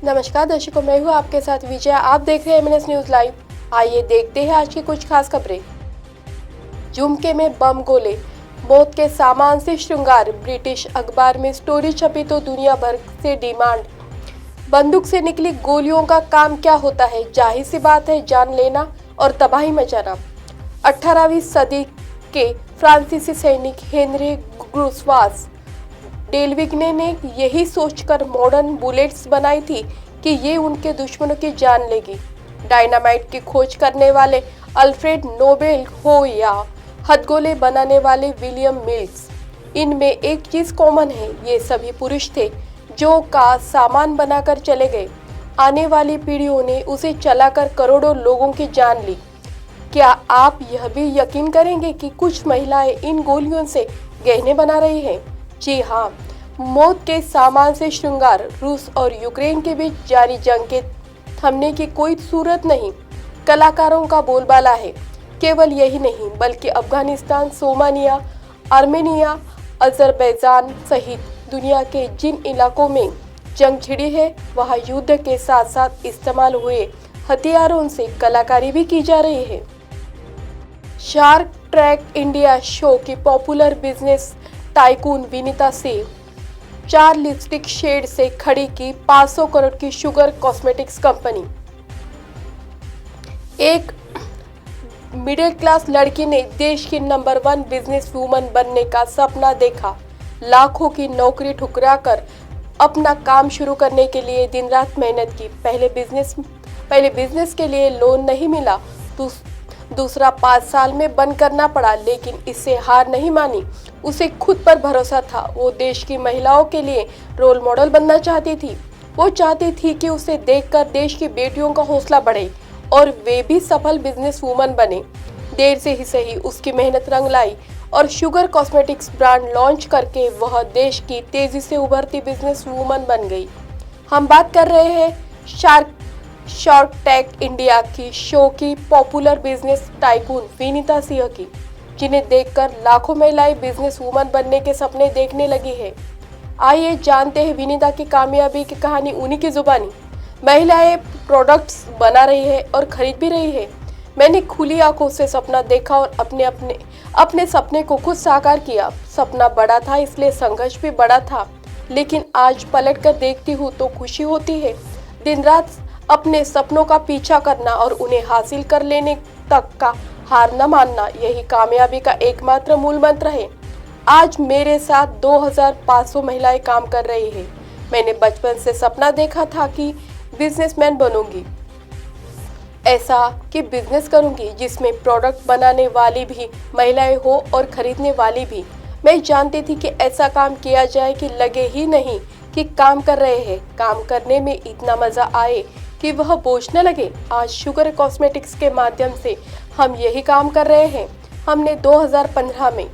नमस्कार दर्शकों, मैं हूँ आपके साथ विजय। आप देख रहे हैं एमएनएस न्यूज लाइव। आइए देखते हैं आज की कुछ खास खबरें। झुमके में बम गोले, मौत के सामान से श्रृंगार। ब्रिटिश अखबार में स्टोरी छपी तो दुनिया भर से डिमांड। बंदूक से निकली गोलियों का काम क्या होता है? जाहिर सी बात है, जान लेना और तबाही मचाना। 18वीं सदी के फ्रांसीसी सैनिक हेनरी ग्रुसवास डेलविग्ने ने यही सोचकर मॉडर्न बुलेट्स बनाई थी कि ये उनके दुश्मनों की जान लेगी। डायनामाइट की खोज करने वाले अल्फ्रेड नोबेल हो या हथगोले बनाने वाले विलियम मिल्स, इनमें एक चीज कॉमन है, ये सभी पुरुष थे जो का सामान बनाकर चले गए। आने वाली पीढ़ियों ने उसे चलाकर करोड़ों लोगों की जान ली। क्या आप यह भी यकीन करेंगे कि कुछ महिलाएं इन गोलियों से गहने बना रही हैं? जी हाँ, मौत के सामान से श्रृंगार। रूस और यूक्रेन के बीच जारी जंग के थमने की कोई सूरत नहीं, कलाकारों का बोलबाला है। केवल यही नहीं, बल्कि अफगानिस्तान, सोमालिया, आर्मेनिया, अजरबैजान सहित दुनिया के जिन इलाकों में जंग छिड़ी है, वहाँ युद्ध के साथ साथ इस्तेमाल हुए हथियारों से कलाकारी भी की जा रही है। शार्क टैंक इंडिया शो की पॉपुलर बिजनेस टाइकून विनीता से 4 लिपस्टिक शेड से खड़ी की 500 करोड़ की शुगर कॉस्मेटिक्स कंपनी। एक मिडिल क्लास लड़की ने देश की नंबर 1 बिजनेस वूमन बनने का सपना देखा। लाखों की नौकरी ठुकराकर अपना काम शुरू करने के लिए दिन रात मेहनत की। पहले बिजनेस के लिए लोन नहीं मिला, दूसरा 5 साल में बंद करना पड़ा, लेकिन इससे हार नहीं मानी। उसे खुद पर भरोसा था। वो देश की महिलाओं के लिए रोल मॉडल बनना चाहती थी। वो चाहती थी कि उसे देखकर देश की बेटियों का हौसला बढ़े और वे भी सफल बिजनेस वूमन बने। देर से ही सही, उसकी मेहनत रंग लाई और शुगर कॉस्मेटिक्स ब्रांड लॉन्च करके वह देश की तेजी से उभरती बिजनेस वूमन बन गई। हम बात कर रहे हैं शार्क टैंक इंडिया की शो की popular business tycoon Vinita Singh की, जिन्हें देखकर लाखों महिलाएं बिजनेस वूमन बनने के सपने देखने लगी है। आइए जानते हैं विनीता की कामयाबी की कहानी उन्हीं की जुबानी। महिलाएं प्रोडक्ट्स बना रही है और खरीद भी रही है। मैंने खुली आंखों से सपना देखा और अपने सपने को खुद साकार किया। सपना बड़ा था, इसलिए संघर्ष भी बड़ा था, लेकिन आज पलट कर देखती हूँ तो खुशी होती है। दिन रात अपने सपनों का पीछा करना और उन्हें हासिल कर लेने तक का हार न मानना, यही कामयाबी का एकमात्र मूल मंत्र है। आज मेरे साथ 2500 महिलाएं काम कर रही हैं। मैंने बचपन से सपना देखा था कि बिजनेसमैन बनूंगी, ऐसा कि बिजनेस करूंगी जिसमें प्रोडक्ट बनाने वाली भी महिलाएं हो और खरीदने वाली भी। मैं जानती थी कि ऐसा काम किया जाए कि लगे ही नहीं कि काम कर रहे हैं, काम करने में इतना मजा आए कि वह बोझ न लगे। आज शुगर कॉस्मेटिक्स के माध्यम से हम यही काम कर रहे हैं। हमने 2015 में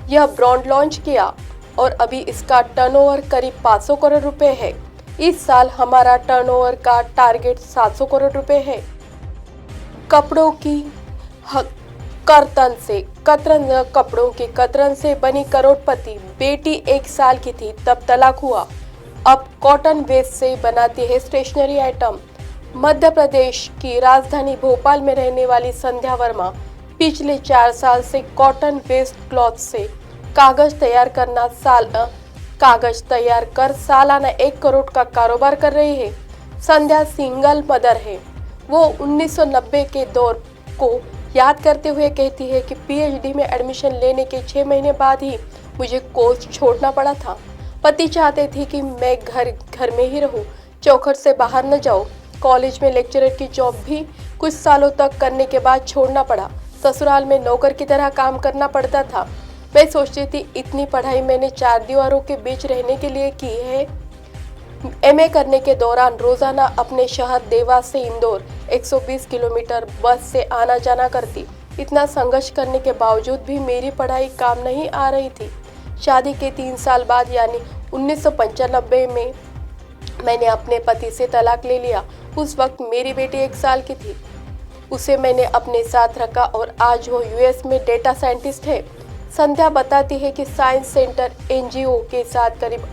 यह ब्रांड लॉन्च किया और अभी इसका टर्नओवर करीब 500 करोड़ रुपए है। इस साल हमारा टर्नओवर का टारगेट 700 करोड़ रुपए है। कपड़ों की कपड़ों की कतरन से बनी करोड़पति बेटी 1 साल की थी तब तलाक हुआ। अब कॉटन वेस्ट से बनाती है स्टेशनरी आइटम। मध्य प्रदेश की राजधानी भोपाल में रहने वाली संध्या वर्मा पिछले 4 साल से कॉटन वेस्ट क्लॉथ से कागज तैयार कर सालाना 1 करोड़ का कारोबार कर रही है। संध्या सिंगल मदर है। वो 1990 के दौर को याद करते हुए कहती है कि पीएचडी में एडमिशन लेने के 6 महीने बाद ही मुझे कोर्स छोड़ना पड़ा था। पति चाहते थे कि मैं घर में ही रहूं, चौखट से बाहर न जाऊं। कॉलेज में लेक्चरर की जॉब भी कुछ सालों तक करने के बाद छोड़ना पड़ा। ससुराल में नौकर की तरह काम करना पड़ता था। मैं सोचती थी इतनी पढ़ाई मैंने 4 दीवारों के बीच रहने के लिए की है। एमए करने के दौरान रोजाना अपने शहर देवास से इंदौर 120 किलोमीटर बस से आना जाना करती। इतना संघर्ष करने के बावजूद भी मेरी पढ़ाई काम नहीं आ रही थी। शादी के 3 साल बाद यानी 1995 में मैंने अपने पति से तलाक ले लिया। उस वक्त मेरी बेटी 1 साल की थी। उसे मैंने अपने साथ रखा और आज वो यूएस में डेटा साइंटिस्ट है। संध्या बताती है कि साइंस सेंटर एनजीओ के साथ करीब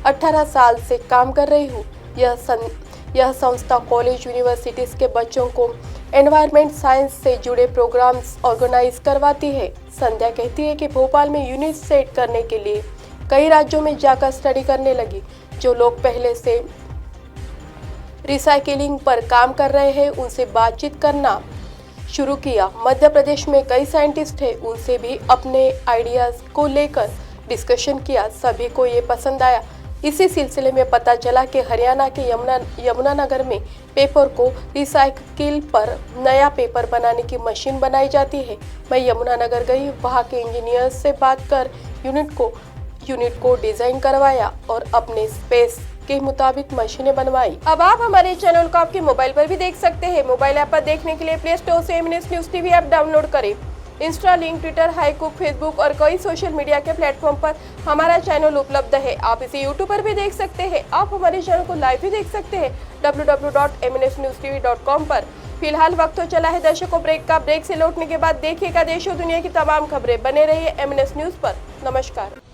18 साल से काम कर रही हूँ। यह संस्था कॉलेज यूनिवर्सिटीज के बच्चों को एनवायरनमेंट साइंस से जुड़े प्रोग्राम्स ऑर्गेनाइज करवाती है। संध्या कहती है कि भोपाल में यूनिट सेट करने के लिए कई राज्यों में जाकर स्टडी करने लगी। जो लोग पहले से रिसाइकिलिंग पर काम कर रहे हैं उनसे बातचीत करना शुरू किया। मध्य प्रदेश में कई साइंटिस्ट हैं, उनसे भी अपने आइडियाज को लेकर डिस्कशन किया। सभी को ये पसंद आया। इसी सिलसिले में पता चला कि हरियाणा के यमुनानगर में पेपर को रिसाइकिल पर नया पेपर बनाने की मशीन बनाई जाती है। मैं यमुनानगर गई, वहाँ के इंजीनियर्स से बात कर यूनिट को डिजाइन करवाया और अपने स्पेस के मुताबिक मशीनें बनवाई। अब आप हमारे चैनल को आपके मोबाइल पर भी देख सकते हैं। मोबाइल ऐप पर देखने के लिए प्ले स्टोर से MNS news TV app download करें। इंस्टा, लिंक, ट्विटर, हाईकुक, फेसबुक और कई सोशल मीडिया के प्लेटफॉर्म पर हमारा चैनल उपलब्ध है। आप इसे यूट्यूब पर भी देख सकते हैं। आप हमारे चैनल को लाइव भी देख सकते हैं www.mnsnewstv.com पर। फिलहाल वक्त हो चला है दर्शकों ब्रेक का। ब्रेक से लौटने के बाद देखिएगा देश और दुनिया की तमाम खबरें। बने रहिए MNS न्यूज पर। नमस्कार।